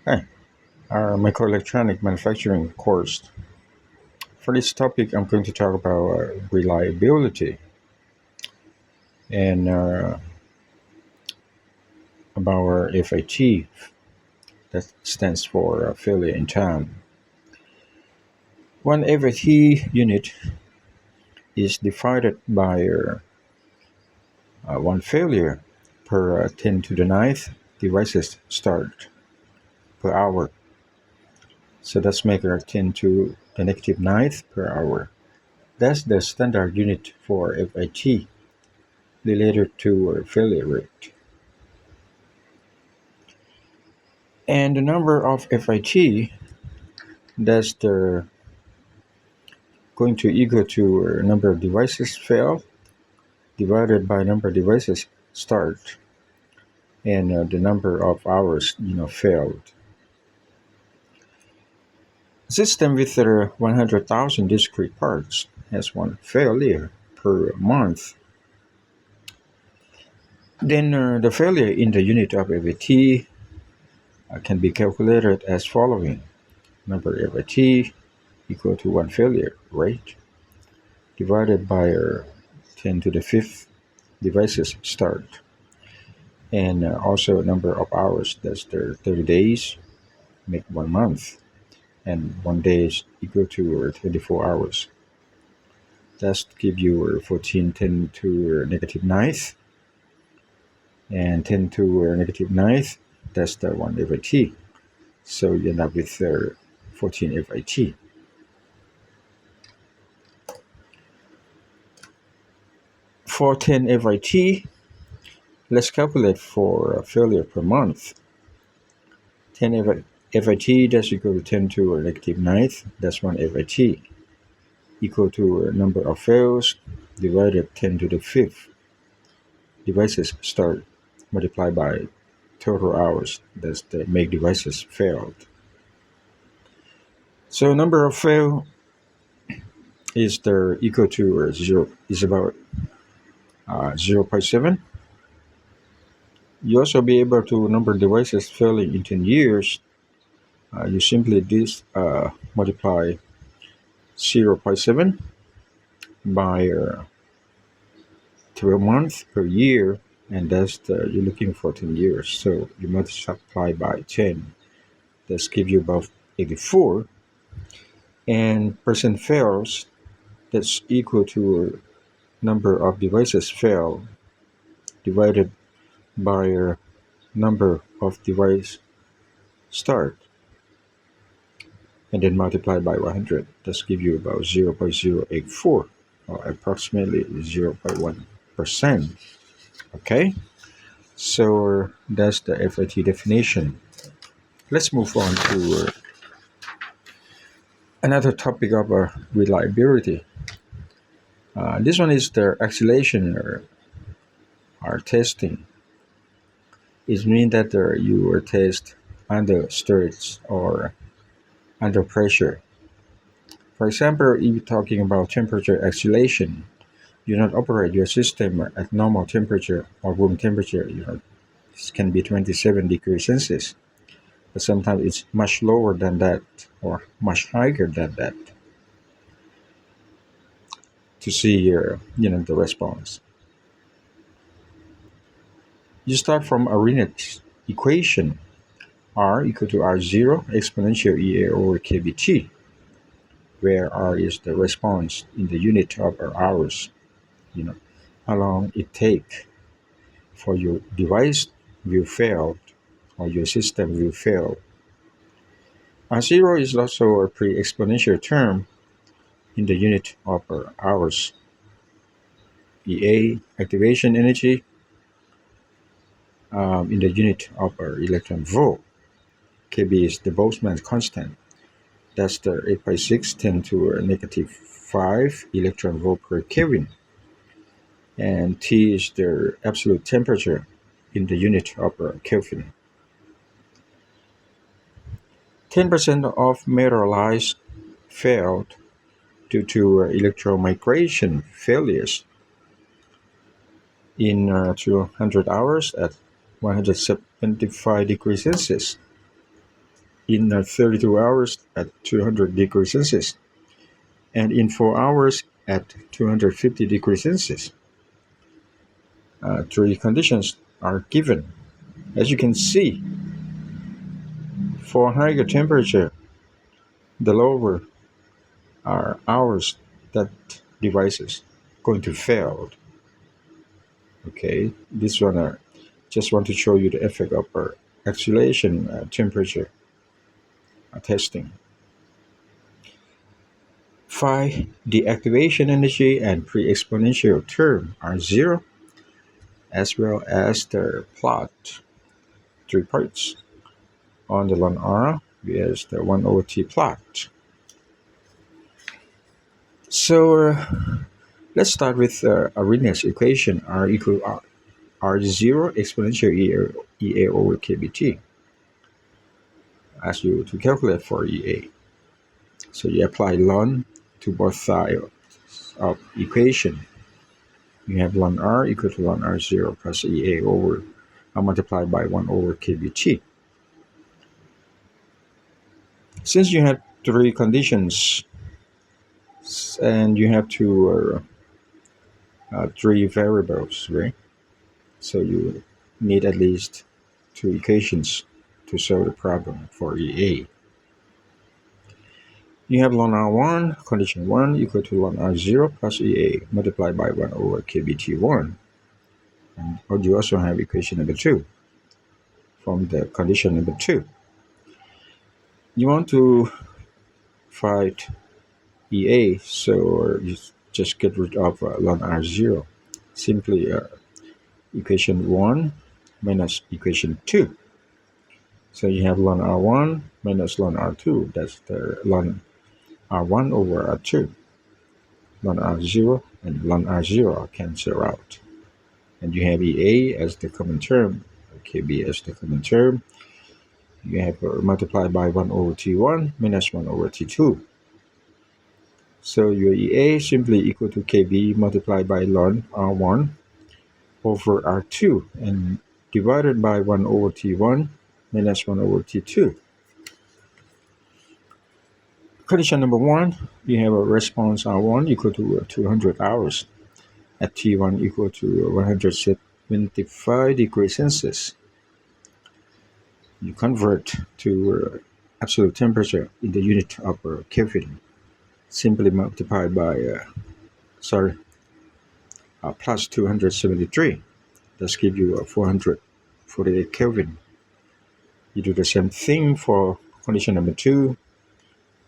Hi, our microelectronic manufacturing course. For this topic, I'm going to talk about reliability and about our FIT, that stands for failure in time. One FIT unit is divided by one failure per 10 to the ninth devices start per hour. So that's make it 10 to the negative ninth per hour. That's the standard unit for FIT related to failure rate. And the number of FIT, that's the going to equal to number of devices failed divided by number of devices start and the number of hours failed. System with 100,000 discrete parts has one failure per month. Then the failure in the unit of FIT can be calculated as following: number of FIT equal to one failure rate divided by 10 to the fifth devices start, and also number of hours, that's the 30 days make 1 month, and 1 day is equal to 24 hours. That's give you 14 10 to negative ninth, and 10 to negative ninth, that's the one FIT. So you end up with 14 FIT. For 10 FIT, let's calculate for failure per month. 10 FIT, that's equal to 10 to negative ninth, that's one FIT, equal to number of fails divided 10 to the fifth devices start multiplied by total hours, that's the make devices failed. So number of fail is the equal to zero, is about 0.7. You also be able to number devices failing in 10 years. You simply multiply 0.7 by 12 months per year, and that's you're looking for 10 years. So you multiply by 10. That's give you about 84. And percent fails, that's equal to number of devices fail divided by number of device start, and then multiply by 100. That's give you about 0.084, or approximately 0.1%. Okay, so that's the FIT definition. Let's move on to another topic of reliability. This one is the acceleration or testing. It means that you will test under stress or under pressure. For example, if you're talking about temperature acceleration, you not operate your system at normal temperature or room temperature. This can be 27 degrees Celsius, but sometimes it's much lower than that or much higher than that to see the response. You start from Arrhenius equation, R equal to R0 exponential EA over kBT, where R is the response in the unit of hours, you know, how long it take for your device will fail or your system will fail. R0 is also a pre-exponential term in the unit of hours. EA, activation energy, in the unit of electron volt. KB is the Boltzmann constant. That's the 8 by 6 10 to negative 5 electron volt per Kelvin. And T is the absolute temperature in the unit of Kelvin. 10% of metal lies failed due to electromigration failures in 200 hours at 175 degrees Celsius. in 32 hours at 200 degrees Celsius, and in 4 hours at 250 degrees Celsius. Three conditions are given. As you can see, for higher temperature, the lower are hours that device is going to fail. Okay, this one just want to show you the effect of our acceleration temperature testing. 5. The activation energy and pre-exponential term are 0, as well as the plot. 3 parts. On the ln R, is the 1 over T plot. So let's start with Arrhenius equation, R equal R0 exponential EA over KBT. Ask you to calculate for EA. So you apply ln to both sides of equation. You have ln R equal to ln R0 plus EA over multiplied by 1 over KBT. Since you have three conditions and you have three variables, right? So you need at least two equations to solve the problem for EA. You have ln R1, condition 1 equal to ln R0 plus EA multiplied by 1 over KBT1. And you also have equation number 2 from the condition number 2. You want to find EA, so you just get rid of ln R0. Simply equation 1 minus equation 2. So you have ln R1 minus ln R2. That's the ln R1 over R2. Ln R0 and ln R0 are cancelled out. And you have EA as the common term, KB as the common term. You have multiplied by 1 over T1 minus 1 over T2. So your EA simply equal to KB multiplied by ln R1 over R2 and divided by 1 over T1 minus 1 over T2. Condition number 1, you have a response R1 equal to 200 hours at T1 equal to 175 degrees Celsius. You convert to absolute temperature in the unit of Kelvin. Simply multiply by plus 273. That's give you 448 Kelvin. You do the same thing for condition number 2.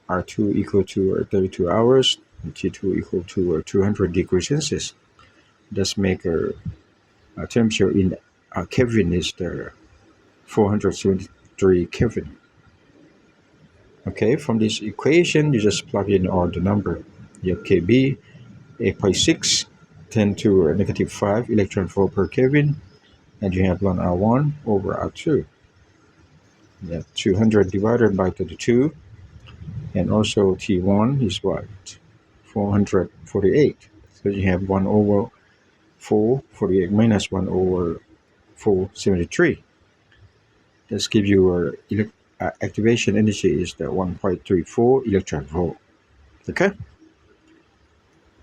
R2 equal to 32 hours, and T2 equal to 200 degrees Celsius. Thus make a temperature in Kelvin is the 473 Kelvin. Okay, from this equation, you just plug in all the number. You have KB 8.6, 10 to negative 5 electron volt per Kelvin, and you have ln R1 over R2. You have 200 divided by 32, and also T1 is what? 448. So you have 1 over 448 minus 1 over 473. This gives you activation energy is the 1.34 electron volt. Okay?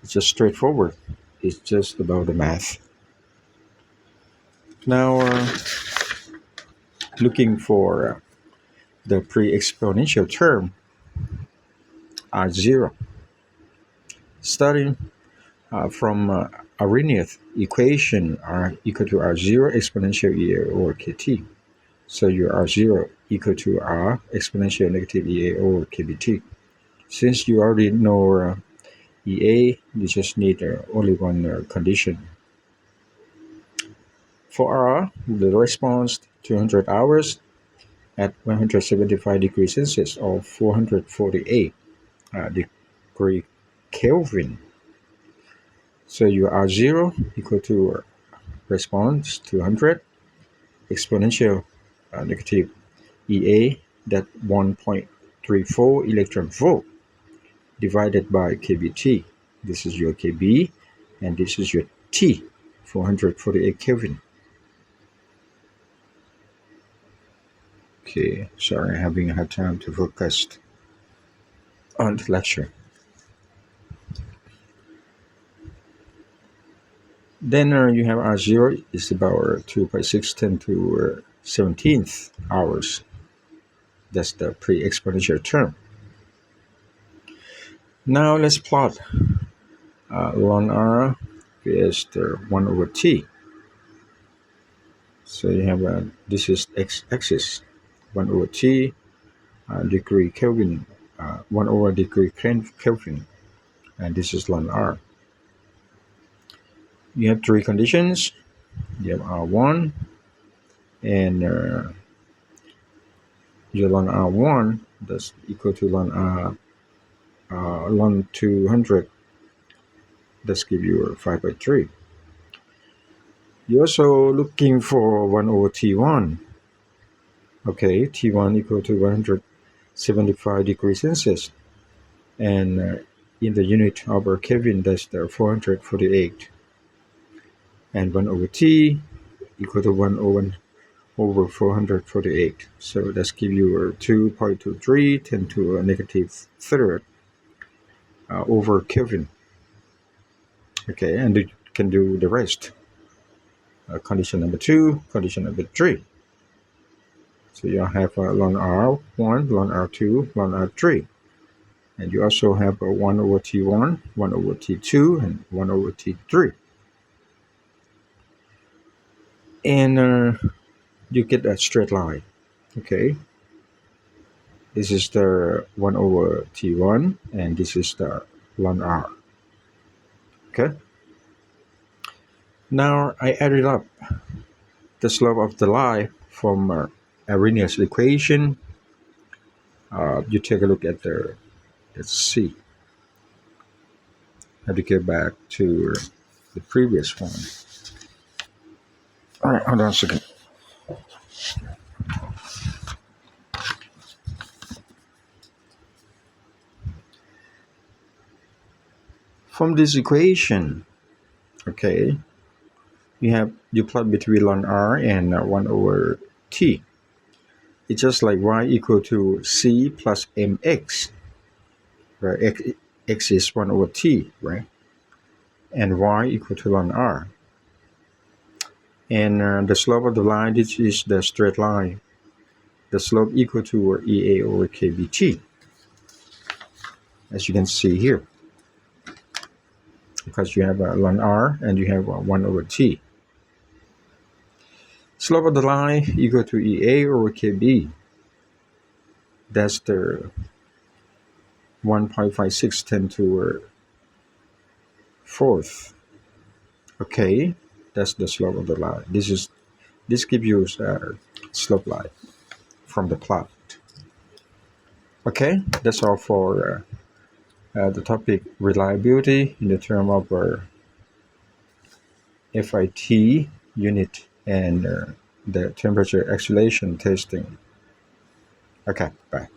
It's just straightforward. It's just about the math. Now, looking for the pre-exponential term, R0. Starting from Arrhenius equation, R equal to R0 exponential EA over KT. So your R0 equal to R exponential negative EA over KBT. Since you already know EA, you just need only one condition. For R, the response 200 hours at 175 degrees Celsius or 448 degree Kelvin. So your R0 equal to response 200 exponential negative EA, that 1.34 electron volt divided by KBT. This is your KB and this is your T, 448 Kelvin. Okay, sorry, having a hard time to focus on the lecture. Then you have R0 is about 2 by 6 10 to 17th hours. That's the pre-exponential term. Now let's plot ln R is the 1 over t. So you have this is x-axis, 1 over t, degree Kelvin, 1 over degree Kelvin, and this is ln R. You have three conditions. You have R1, and your ln R1 that's equal to ln R, ln 200. That's give you 5 by 3. You're also looking for 1 over T1. Okay, T1 equal to 175 degrees Celsius. And in the unit of Kelvin, that's the 448. And 1 over T equal to 1 over 448. So that's give you 2.23 10 to a negative third over Kelvin. Okay, and you can do the rest. Condition number 2, condition number 3. So you have ln R1, ln R2, ln R3. And you also have 1 over T1, 1 over T2, and 1 over T3. And you get a straight line. Okay. This is the 1 over T1, and this is the ln R. Okay. Now I added up the slope of the line from Arrhenius equation. You take a look at let's see. I have to get back to the previous one. All right, hold on a second. From this equation, okay, you plot between ln R and 1 over T. It's just like y equal to C plus mx, where x is 1 over T, right? And y equal to ln R. And the slope of the line, this is the straight line. The slope equal to EA over KBT, as you can see here. Because you have ln R and you have 1 over T. Slope of the line equal to EA over KB. That's the 1.56 10 to fourth. Okay, that's the slope of the line. This gives you slope line from the plot. Okay, that's all for the topic reliability in the term of FIT unit and the temperature isolation testing. Okay, bye.